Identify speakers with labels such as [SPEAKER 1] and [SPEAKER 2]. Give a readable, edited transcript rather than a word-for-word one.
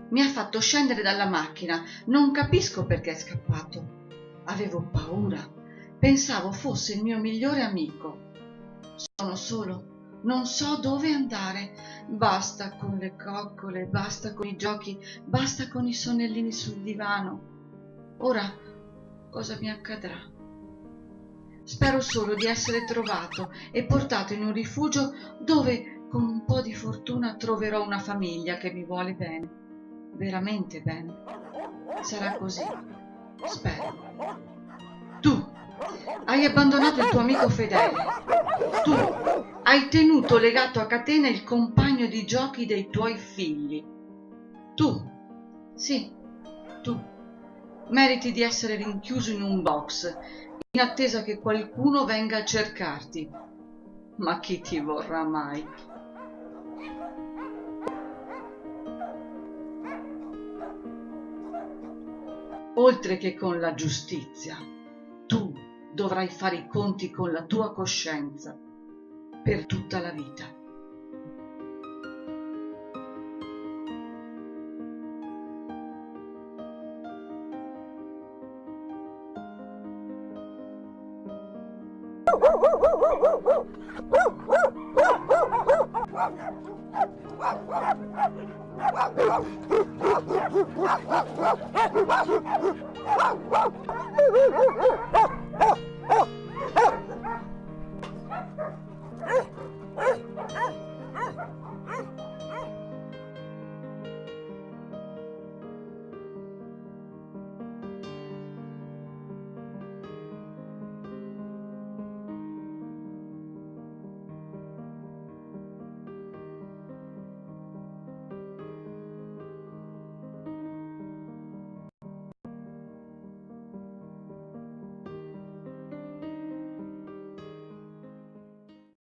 [SPEAKER 1] Mi ha fatto scendere dalla macchina. Non capisco perché è scappato. Avevo paura. Pensavo fosse il mio migliore amico. Sono solo. Non so dove andare. Basta con le coccole, basta con i giochi, basta con i sonnellini sul divano. Ora cosa mi accadrà? Spero solo di essere trovato e portato in un rifugio dove, con un po' di fortuna, troverò una famiglia che mi vuole bene, veramente bene. Sarà così, spero. Tu hai abbandonato il tuo amico fedele. Tu hai tenuto legato a catena il compagno di giochi dei tuoi figli. Tu, sì, tu, meriti di essere rinchiuso in un box in attesa che qualcuno venga a cercarti. Ma chi ti vorrà mai? Oltre che con la giustizia, tu dovrai fare i conti con la tua coscienza per tutta la vita.